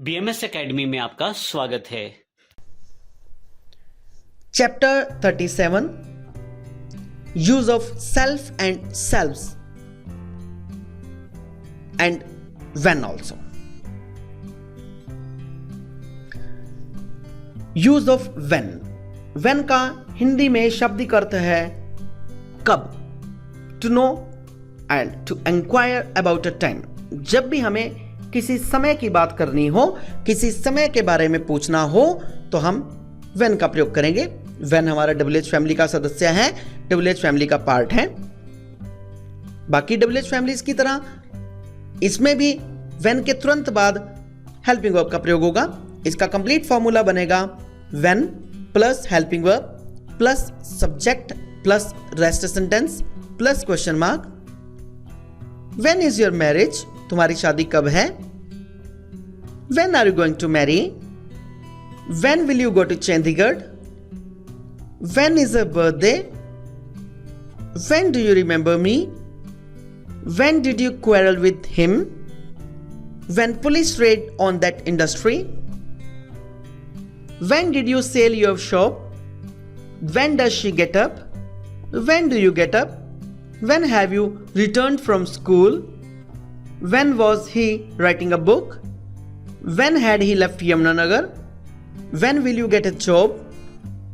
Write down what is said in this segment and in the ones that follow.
BMS academy में आपका स्वागत है। Chapter 37 use of self and selves and when also. Use of when का हिंदी में शाब्दिक अर्थ है कब, to know and to enquire about a time. जब भी हमें किसी समय की बात करनी हो, किसी समय के बारे में पूछना हो, तो हम व्हेन का प्रयोग करेंगे। व्हेन हमारा WH फैमिली का सदस्य है, WH फैमिली का पार्ट है। बाकी WH फैमिलीज की तरह इसमें भी व्हेन के तुरंत बाद हेल्पिंग वर्ब का प्रयोग होगा। इसका कंप्लीट फॉर्मूला बनेगा when plus helping verb plus subject plus rest sentence plus question mark. When is your marriage? तुम्हारी शादी कब है? When are you going to marry? When will you go to Chandigarh? When is your birthday? When do you remember me? When did you quarrel with him? When police raid on that industry? When did you sell your shop? When does she get up? When do you get up? When have you returned from school? When was he writing a book? When had he left Yamunanagar? When will you get a job?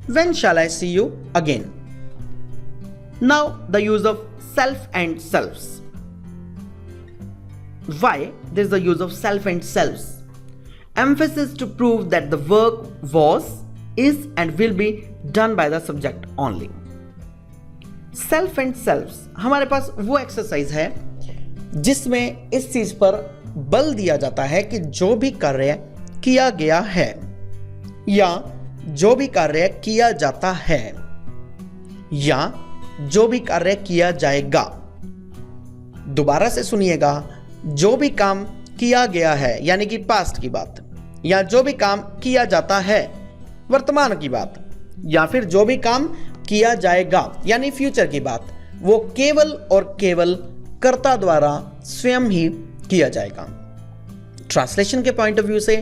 When shall I see you again? Now the use of self and selves. Why there is the use of self and selves? Emphasis to prove that the work was, is and will be done by the subject only. Self and selves हमारे पास वो exercise है जिसमें इस चीज पर बल दिया जाता है कि जो भी कार्य किया गया है या जो भी कार्य किया जाता है या जो भी कार्य किया जाएगा। दोबारा से सुनिएगा, जो भी काम किया गया है यानी कि पास्ट की बात, या जो भी काम किया जाता है वर्तमान की बात, या फिर जो भी काम किया जाएगा यानी फ्यूचर की बात, वो केवल और केवल कर्ता द्वारा स्वयं ही किया जाएगा। ट्रांसलेशन के पॉइंट ऑफ व्यू से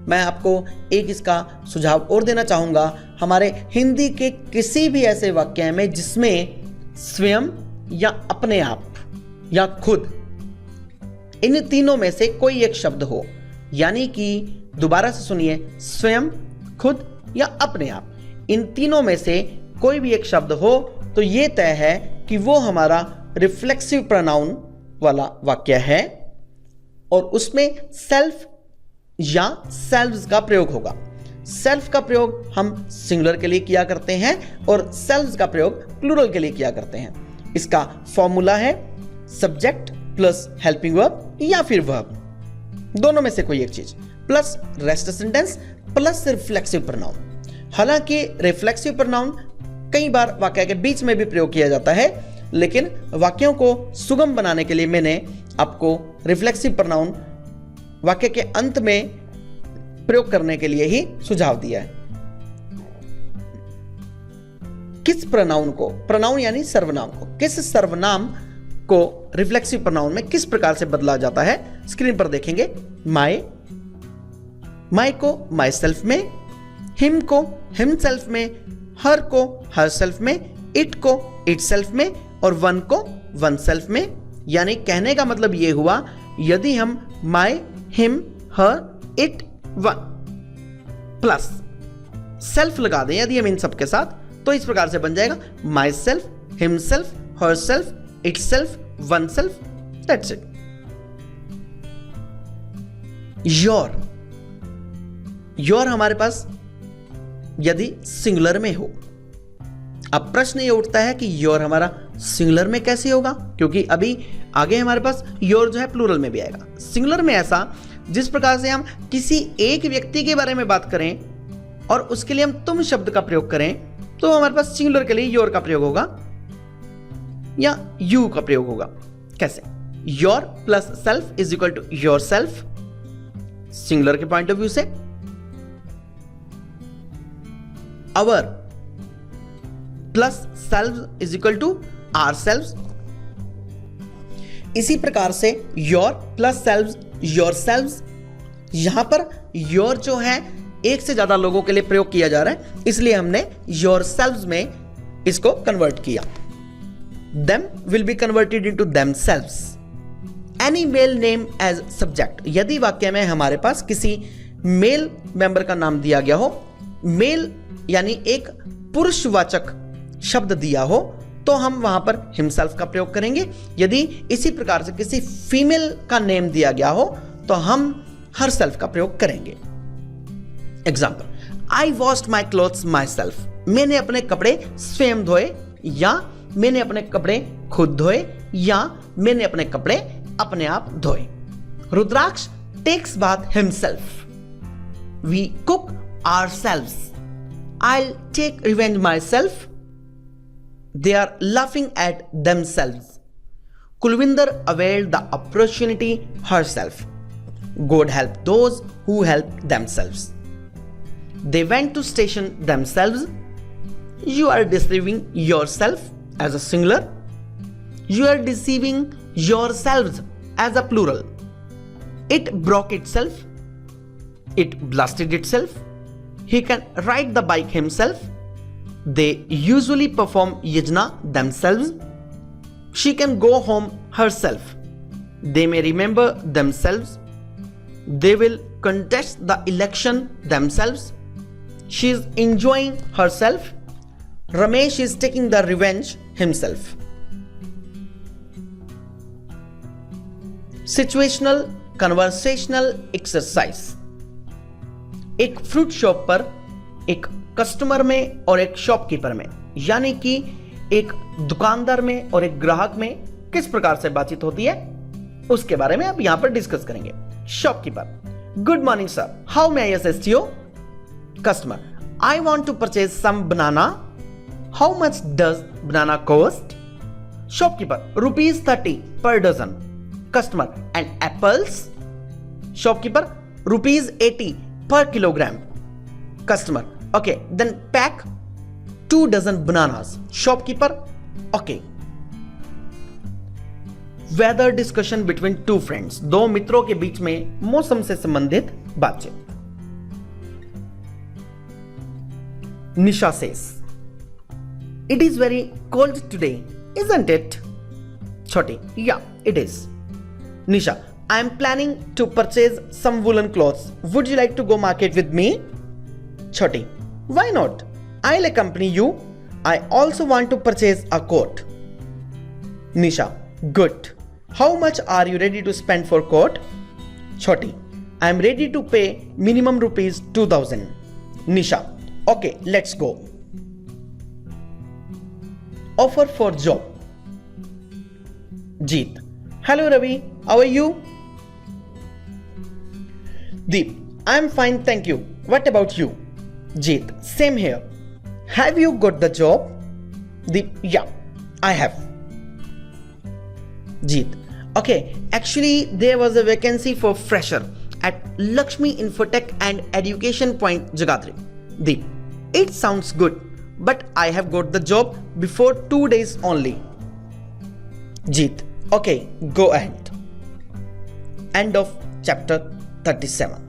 मैं आपको एक इसका सुझाव और देना चाहूंगा। हमारे हिंदी के किसी भी ऐसे वाक्य में जिसमें स्वयं या अपने आप या खुद, इन तीनों में से कोई एक शब्द हो, यानी कि दोबारा से सुनिए, स्वयं, खुद या अपने आप, इन तीनों में से कोई भी एक शब्द हो तो यह तय है कि वो हमारा रिफ्लेक्सिव प्रोनाउन वाला वाक्य है और उसमें सेल्फ या सेल्व्स का प्रयोग होगा। सेल्फ का प्रयोग हम सिंगुलर के लिए किया करते हैं और सेल्व्स का प्रयोग प्लूरल के लिए किया करते हैं। इसका फॉर्मूला है सब्जेक्ट प्लस हेल्पिंग वर्ब या फिर वर्ब, दोनों में से कोई एक चीज, plus rest sentence plus reflexive pronoun. हालांकि रिफ्लेक्सिव प्रोनाउन कई बार वाक्य के बीच में भी प्रयोग किया जाता है, लेकिन वाक्यों को सुगम बनाने के लिए मैंने आपको रिफ्लेक्सिव प्रोनाउन वाक्य के अंत में प्रयोग करने के लिए ही सुझाव दिया है। किस प्रोनाउन को, प्रोनाउन यानी सर्वनाम को, किस सर्वनाम को रिफ्लेक्सिव प्रोनाउन में किस प्रकार से बदला जाता है स्क्रीन पर देखेंगे। माय, माय को माय सेल्फ में, हिम को हिमसेल्फ में, हर को हर सेल्फ में, इट को इट सेल्फ में और वन को वन सेल्फ में। यानी कहने का मतलब यह हुआ, यदि हम my, him, her, it, one plus self लगा दें यदि हम इन सब के साथ, तो इस प्रकार से बन जाएगा my self, him self, her self, it self, one self, that's it. Your, your हमारे पास यदि सिंगुलर में हो, अब प्रश्न ये उठता है कि योर हमारा सिंगुलर में कैसे होगा, क्योंकि अभी आगे हमारे पास योर जो है प्लूरल में भी आएगा। सिंगुलर में ऐसा, जिस प्रकार से हम किसी एक व्यक्ति के बारे में बात करें और उसके लिए हम तुम शब्द का प्रयोग करें, तो हमारे पास सिंगुलर के लिए योर का प्रयोग होगा या यू का प्रयोग होगा। कैसे? Your plus self is equal to yourself singular के पॉइंट ऑफ व्यू से, our plus self is equal to ourselves. इसी प्रकार से your plus selves yourselves, यहां पर योर जो है एक से ज्यादा लोगों के लिए प्रयोग किया जा रहा है, इसलिए हमने योर सेल्व्स में इसको कन्वर्ट किया. Them will be converted into themselves. Any male name as subject. यदि वाक्य में हमारे पास किसी मेल मेंबर का नाम दिया गया हो, मेल यानी एक पुरुषवाचक शब्द दिया हो, तो हम वहां पर हिमसेल्फ का प्रयोग करेंगे. यदि इसी प्रकार से किसी फीमेल का नेम दिया गया हो तो हम हरसेल्फ का प्रयोग करेंगे. Example, I washed my clothes my self. मैंने अपने कपड़े स्वयं धोए, या मैंने अपने कपड़े खुद धोए, या मैंने अपने कपड़े अपने आप धोए. Rudraksh takes bath himself. We cook ourselves. I'll take revenge myself. They are laughing at themselves. Kulvinder availed the opportunity herself. God help those who help themselves. They went to station themselves. You are deceiving yourself as a singular. You are deceiving yourselves as a plural. It broke itself. It blasted itself. He can ride the bike himself. They usually perform yajna themselves. She can go home herself. They may remember themselves. They will contest the election themselves. She is enjoying herself. Ramesh is taking the revenge himself. Situational conversational exercise. एक fruit shop पर एक customer में और एक shopkeeper में, यानी कि एक दुकानदार में और एक ग्राहक में किस प्रकार से बातचीत होती है उसके बारे में आप यहां पर डिस्कस करेंगे. Shopkeeper, good morning sir, how may I assist you? Customer, I want to purchase some banana. How much does banana cost? Shopkeeper, ₹30 per dozen. Customer, and apples? Shopkeeper, ₹80 per kilogram. Customer, okay, then pack 2 dozen bananas. Shopkeeper, okay. Weather discussion between two friends. दो मित्रों के बीच में मौसम से संबंधित बातचीत. Nisha says, it is very cold today, isn't it? Choti, yeah, it is. Nisha, I am planning to purchase some woolen clothes. Would you like to go market with me? Choti, why not? I'll accompany you. I also want to purchase a coat. Nisha, good. How much are you ready to spend for coat? Choti, I am ready to pay minimum ₹2,000. Nisha, okay, let's go. Offer for job. Jeet, hello Ravi, how are you? Deep, I am fine, thank you. What about you? Jeet, same here. Have you got the job? Deep, yeah, I have. Jeet, okay, actually there was a vacancy for fresher at Lakshmi Infotech and Education Point, Jagadri. Deep, it sounds good, but I have got the job before 2 days only. Jeet, okay, go ahead. End of chapter 37.